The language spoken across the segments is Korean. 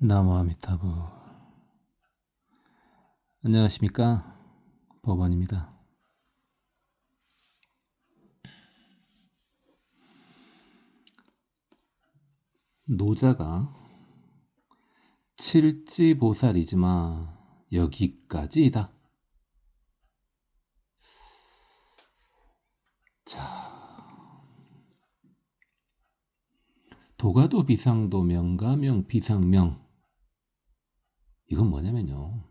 나무아미타부. 안녕하십니까, 법원입니다. 노자가 칠지보살이지만 여기까지이다. 자, 도가도 비상도 명가명 비상명. 이건 뭐냐면요,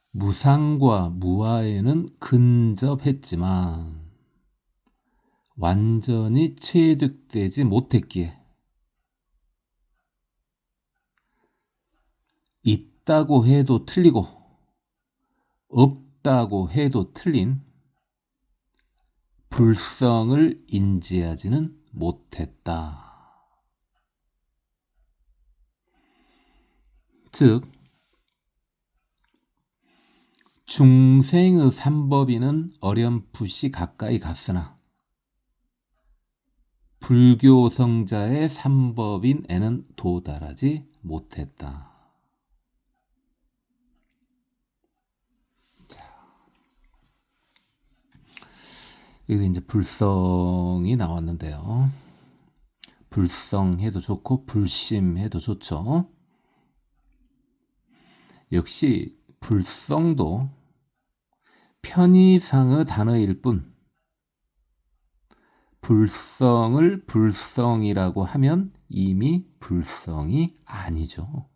무상과 무아에는 근접했지만 완전히 체득되지 못했기에 있다고 해도 틀리고 없다고 해도 틀린 불성을 인지하지는 못했다. 즉 중생의 삼법인은 어렴풋이 가까이 갔으나 불교성자의 삼법인에는 도달하지 못했다. 여기 이제 불성이 나왔는데요. 불성해도 좋고 불심해도 좋죠. 역시 불성도 편의상의 단어일 뿐 불성을 불성이라고 하면 이미 불성이 아니죠.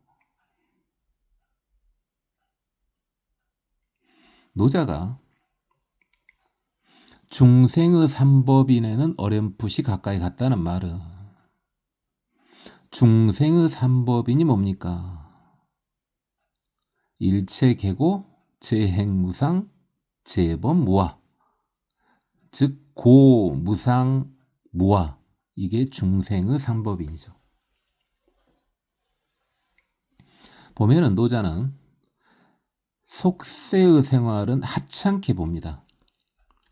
노자가 중생의 삼법인에는 어렴풋이 가까이 갔다는 말은 중생의 삼법인이 뭡니까? 일체계고 재행무상 재범무아, 즉 고무상 무아, 이게 중생의 삼법인이죠. 보면은 노자는 속세의 생활은 하찮게 봅니다.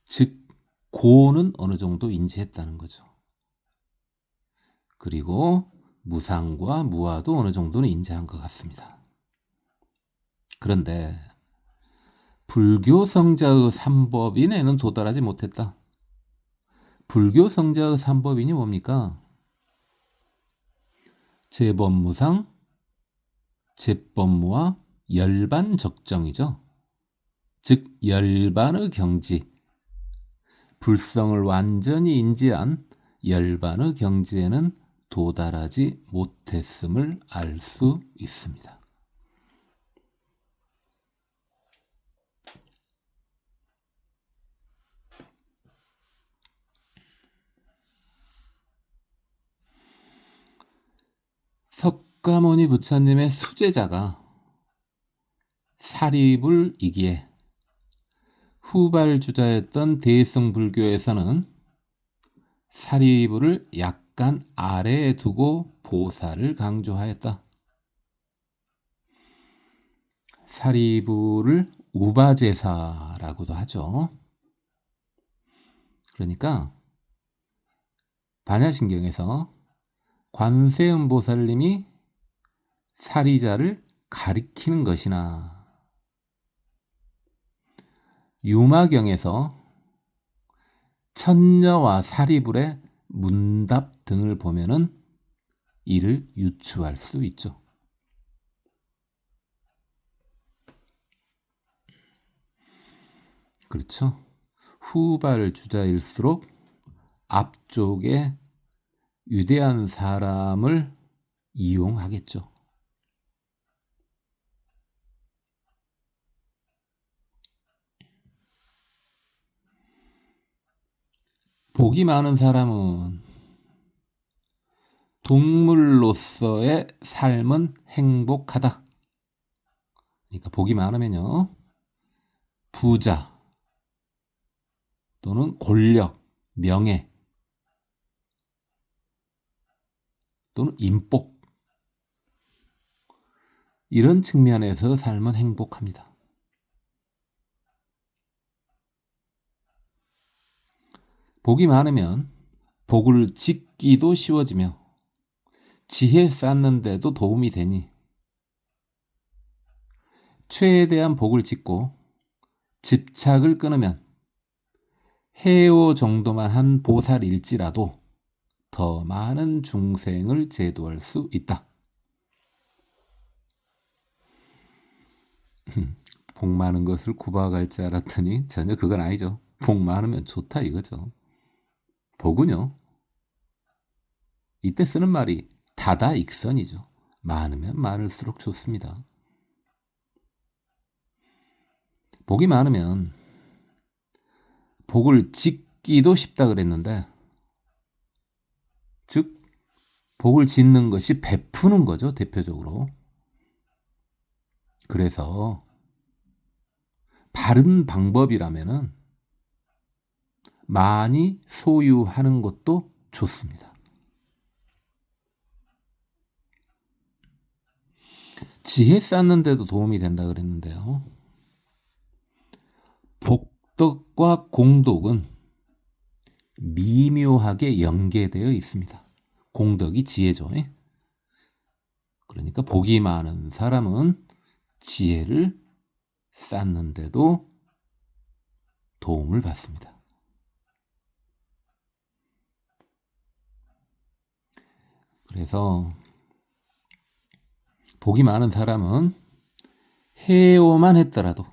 즉 고는 어느 정도 인지했다는 거죠. 그리고 무상과 무아도 어느 정도는 인지한 것 같습니다. 그런데 불교 성자의 삼법인에는 도달하지 못했다. 불교 성자의 삼법인이 뭡니까? 재범무상, 재범무아, 열반적정이죠. 즉 열반의 경지, 불성을 완전히 인지한 열반의 경지에는 도달하지 못했음을 알 수 있습니다. 석가모니 부처님의 수제자가 사리불이기에 후발주자였던 대승불교에서는 사리불을 약간 아래에 두고 보살을 강조하였다. 사리불을 우바제사라고도 하죠. 그러니까 반야신경에서 관세음보살님이 사리자를 가리키는 것이나 유마경에서 천녀와 사리불의 문답 등을 보면은 이를 유추할 수 있죠. 그렇죠. 후발 주자일수록 앞쪽에 위대한 사람을 이용하겠죠. 복이 많은 사람은 동물로서의 삶은 행복하다. 그러니까 복이 많으면요, 부자 또는 권력, 명예 또는 인복, 이런 측면에서 삶은 행복합니다. 복이 많으면 복을 짓기도 쉬워지며 지혜 쌓는데도 도움이 되니 최대한 복을 짓고 집착을 끊으면 해오 정도만 한 보살일지라도 더 많은 중생을 제도할 수 있다. 복 많은 것을 구박할 줄 알았더니 전혀 그건 아니죠. 복 많으면 좋다 이거죠. 복은요, 이때 쓰는 말이 다다익선이죠. 많으면 많을수록 좋습니다. 복이 많으면 복을 짓기도 쉽다 그랬는데, 즉 복을 짓는 것이 베푸는 거죠, 대표적으로. 그래서 바른 방법이라면은 많이 소유하는 것도 좋습니다. 지혜 쌓는 데도 도움이 된다 그랬는데요. 복덕과 공덕은 미묘하게 연계되어 있습니다. 공덕이 지혜죠. 그러니까 복이 많은 사람은 지혜를 쌓는데도 도움을 받습니다. 그래서 복이 많은 사람은 해오만 했더라도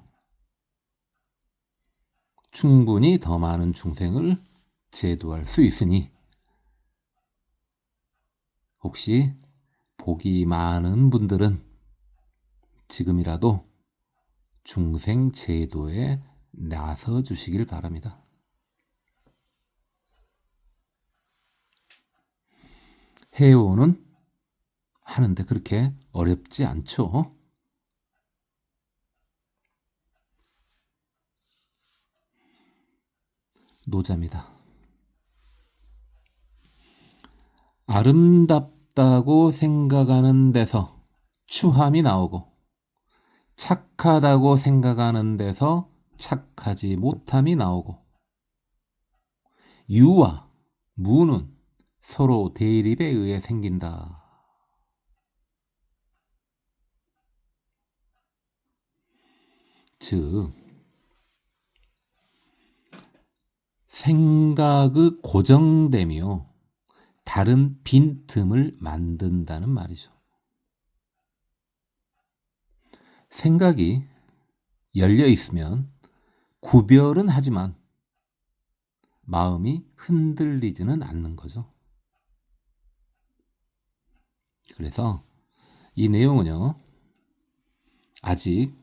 충분히 더 많은 중생을 제도할 수 있으니 혹시 복이 많은 분들은 지금이라도 중생 제도에 나서 주시길 바랍니다. 해오는 하는데 그렇게 어렵지 않죠. 노자입니다. 아름답다고 생각하는 데서 추함이 나오고 착하다고 생각하는 데서 착하지 못함이 나오고 유와 무는 서로 대립에 의해 생긴다. 즉 생각의 고정됨이요 다른 빈틈을 만든다는 말이죠. 생각이 열려 있으면 구별은 하지만 마음이 흔들리지는 않는 거죠. 그래서 이 내용은요, 아직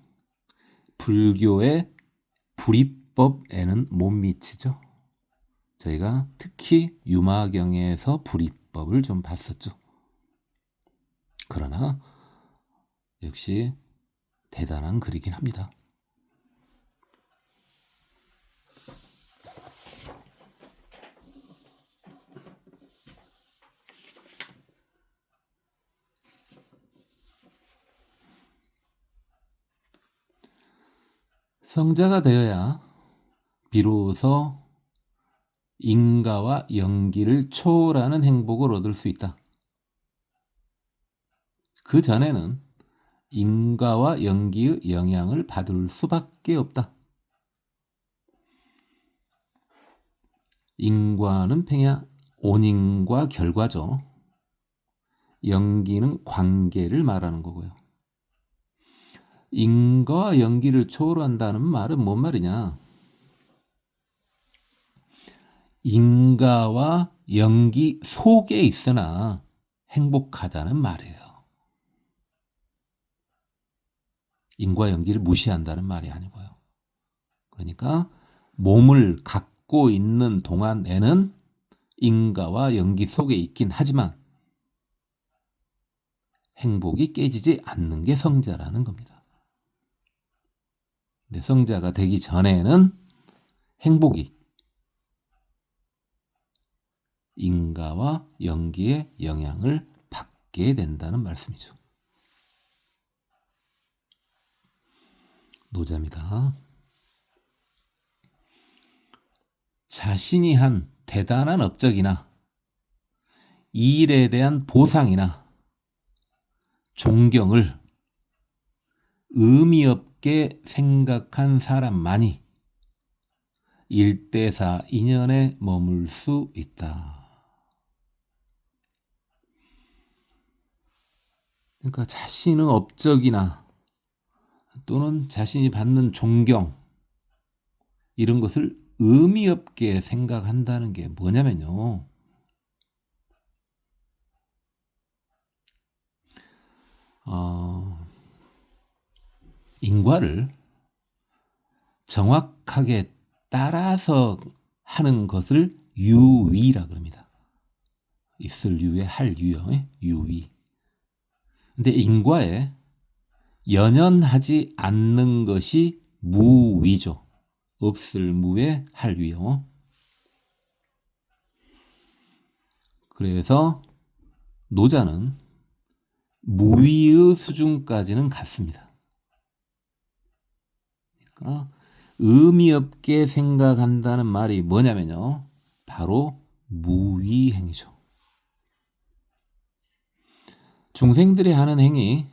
불교의 불이법에는 못 미치죠. 저희가 특히 유마경에서 불이법을 좀 봤었죠. 그러나 역시 대단한 글이긴 합니다. 성자가 되어야 비로소 인가와 연기를 초월하는 행복을 얻을 수 있다. 그 전에는 인가와 연기의 영향을 받을 수밖에 없다. 인과는 팽야 원인과 결과죠. 연기는 관계를 말하는 거고요. 인과와 연기를 초월한다는 말은 뭔 말이냐? 인과와 연기 속에 있으나 행복하다는 말이에요. 인과 연기를 무시한다는 말이 아니고요. 그러니까 몸을 갖고 있는 동안에는 인과와 연기 속에 있긴 하지만 행복이 깨지지 않는 게 성자라는 겁니다. 근데 성자가 되기 전에는 행복이 인과와 연기의 영향을 받게 된다는 말씀이죠. 노자입니다. 자신이 한 대단한 업적이나 이 일에 대한 보상이나 존경을 의미 없게 생각한 사람만이 일대사 인연에 머물 수 있다. 그러니까 자신의 업적이나 또는 자신이 받는 존경 이런 것을 의미 없게 생각한다는 게 뭐냐면요. 인과를 정확하게 따라서 하는 것을 유위라 그럽니다. 있을 유에 할 유요. 유위. 근데 인과에 연연하지 않는 것이 무위죠. 없을 무에 할 위요. 그래서 노자는 무위의 수준까지는 갔습니다. 그러니까 의미 없게 생각한다는 말이 뭐냐면요. 바로 무위행위죠. 중생들이 하는 행위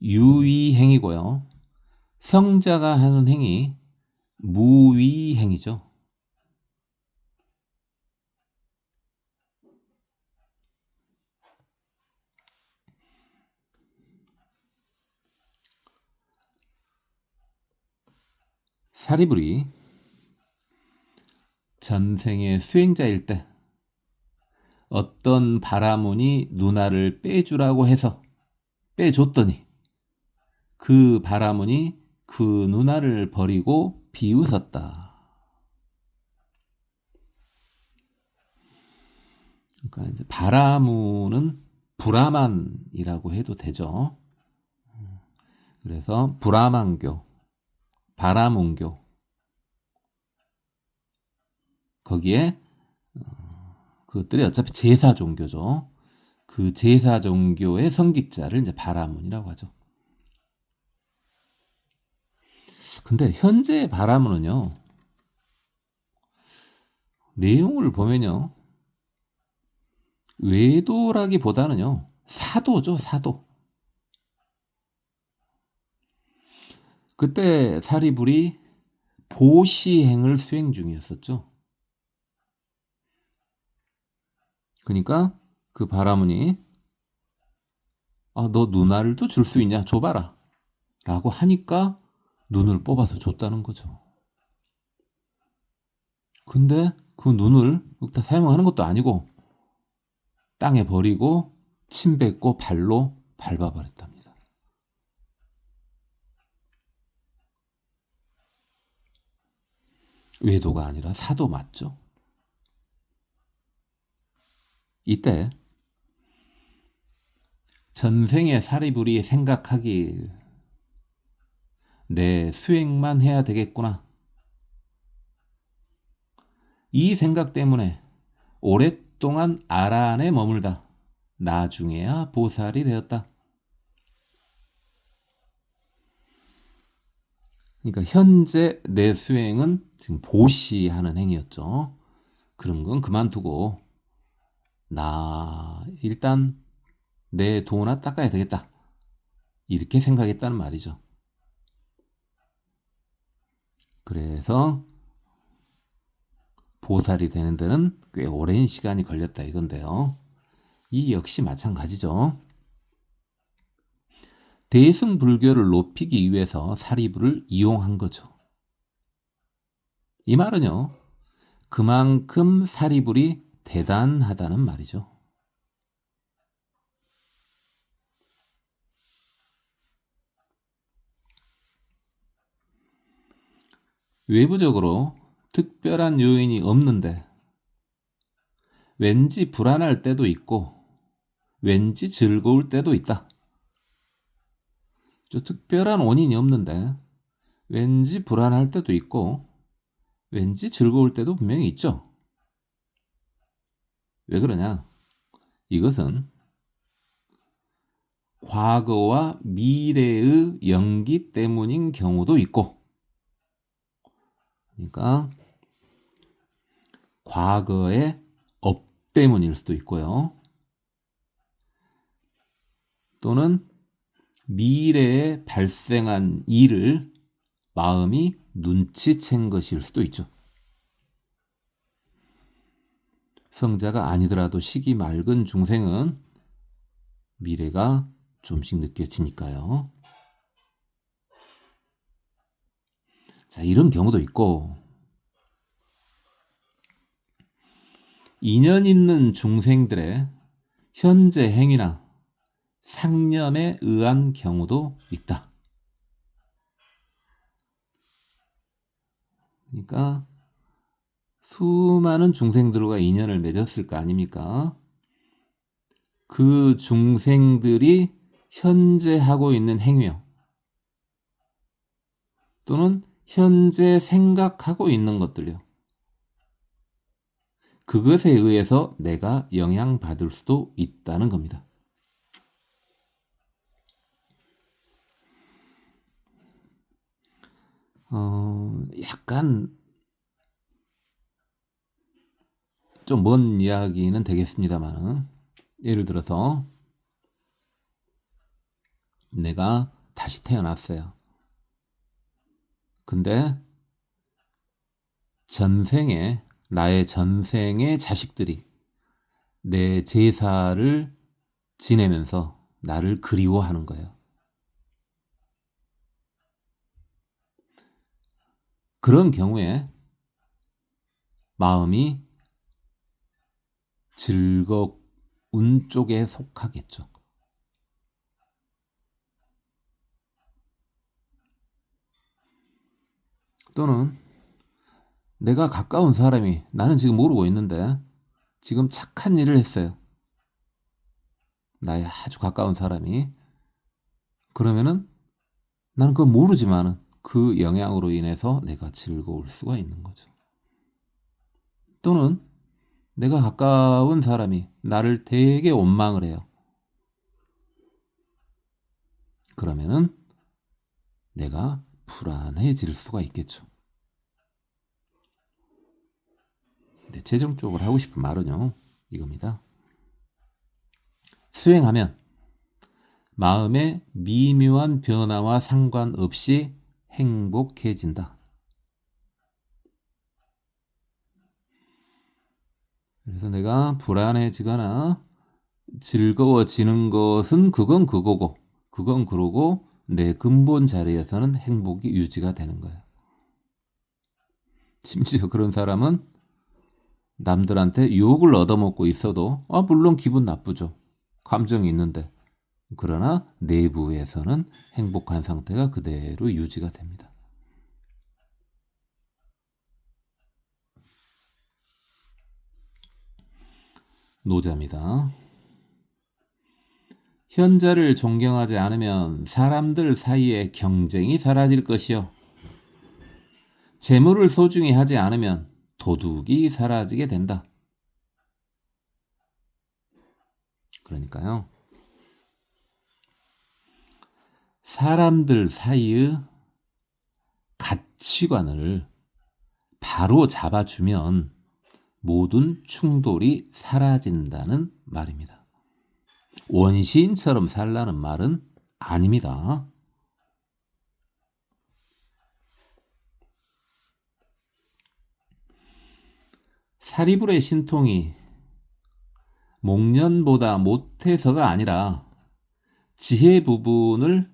유위행위고요. 성자가 하는 행위 무위행위죠. 사리불이 전생의 수행자일 때 어떤 바라문이 누나를 빼주라고 해서 빼줬더니 그 바라문이 그 누나를 버리고 비웃었다. 그러니까 이제 바라문은 브라만이라고 해도 되죠. 그래서 브라만교, 바라문교 거기에 그것들이 어차피 제사 종교죠. 그 제사 종교의 성직자를 이제 바라문이라고 하죠. 근데 현재 바라문은요. 내용을 보면요. 외도라기보다는요. 사도죠, 사도. 그때 사리불이 보시행을 수행 중이었었죠. 그러니까 그 바라문이 너 누나를 또 줄 수 있냐? 줘봐라. 라고 하니까 눈을 뽑아서 줬다는 거죠. 근데 그 눈을 다 사용하는 것도 아니고 땅에 버리고 침 뱉고 발로 밟아버렸답니다. 외도가 아니라 사도 맞죠? 이때 전생의 사리불이 생각하길 내 수행만 해야 되겠구나. 이 생각 때문에 오랫동안 아란에 머물다 나중에야 보살이 되었다. 그러니까 현재 내 수행은 지금 보시하는 행위였죠. 그런 건 그만두고 나 일단 내 도나 닦아야 되겠다. 이렇게 생각했다는 말이죠. 그래서 보살이 되는 데는 꽤 오랜 시간이 걸렸다 이건데요. 이 역시 마찬가지죠. 대승불교를 높이기 위해서 사리불을 이용한 거죠. 이 말은요. 그만큼 사리불이 대단하다는 말이죠. 외부적으로 특별한 요인이 없는데 왠지 불안할 때도 있고 왠지 즐거울 때도 있다. 특별한 원인이 없는데 왠지 불안할 때도 있고 왠지 즐거울 때도 분명히 있죠. 왜 그러냐? 이것은 과거와 미래의 연기 때문인 경우도 있고, 그러니까 과거의 업 때문일 수도 있고요. 또는 미래에 발생한 일을 마음이 눈치챈 것일 수도 있죠. 성자가 아니더라도 시기 맑은 중생은 미래가 좀씩 느껴지니까요. 자, 이런 경우도 있고, 인연 있는 중생들의 현재 행위나 상념에 의한 경우도 있다. 그러니까 수많은 중생들과 인연을 맺었을 거 아닙니까? 그 중생들이 현재 하고 있는 행위요. 또는 현재 생각하고 있는 것들요. 그것에 의해서 내가 영향받을 수도 있다는 겁니다. 약간 좀 먼 이야기는 되겠습니다만, 예를 들어서 내가 다시 태어났어요. 근데 나의 전생의 자식들이 내 제사를 지내면서 나를 그리워하는 거예요. 그런 경우에 마음이 즐거운 쪽에 속하겠죠. 또는 내가 가까운 사람이, 나는 지금 모르고 있는데 지금 착한 일을 했어요. 나의 아주 가까운 사람이. 그러면은 나는 그건 모르지만은 그 영향으로 인해서 내가 즐거울 수가 있는 거죠. 또는 내가 가까운 사람이 나를 되게 원망을 해요. 그러면은 내가 불안해질 수가 있겠죠. 근데 최종적으로 하고 싶은 말은요, 이겁니다. 수행하면 마음의 미묘한 변화와 상관없이 행복해진다. 그래서 내가 불안해지거나 즐거워지는 것은 그건 그거고, 그건 그러고 내 근본 자리에서는 행복이 유지가 되는 거예요. 심지어 그런 사람은 남들한테 욕을 얻어먹고 있어도 물론 기분 나쁘죠. 감정이 있는데. 그러나 내부에서는 행복한 상태가 그대로 유지가 됩니다. 노자입니다. 현자를 존경하지 않으면 사람들 사이에 경쟁이 사라질 것이요. 재물을 소중히 하지 않으면 도둑이 사라지게 된다. 그러니까요. 사람들 사이의 가치관을 바로 잡아주면 모든 충돌이 사라진다는 말입니다. 원시인처럼 살라는 말은 아닙니다. 사리불의 신통이 목련보다 못해서가 아니라 지혜 부분을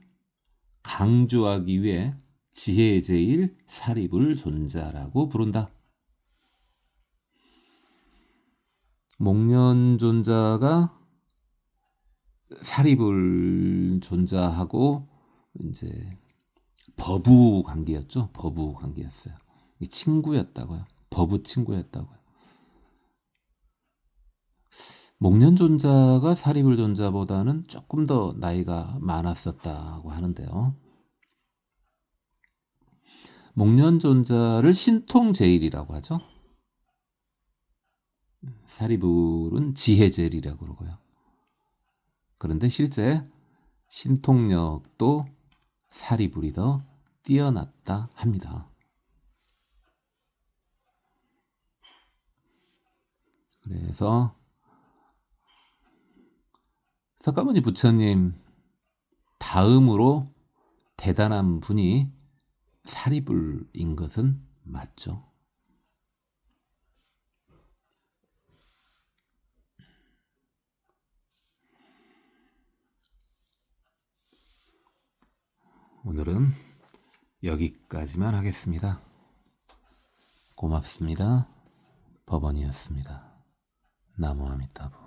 강조하기 위해 지혜제일 사리불 존자라고 부른다. 목련 존자가 사리불 존자하고 이제 버부 관계였죠. 버부 관계였어요. 친구였다고요. 버부 친구였다고요. 목련 존자가 사리불 존자보다는 조금 더 나이가 많았었다고 하는데요. 목련 존자를 신통제일이라고 하죠. 사리불은 지혜제일이라고 그러고요. 그런데 실제 신통력도 사리불이 더 뛰어났다 합니다. 그래서 석가모니 부처님 다음으로 대단한 분이 사리불인 것은 맞죠. 오늘은 여기까지만 하겠습니다. 고맙습니다. 법원이었습니다. 나무 아미타불.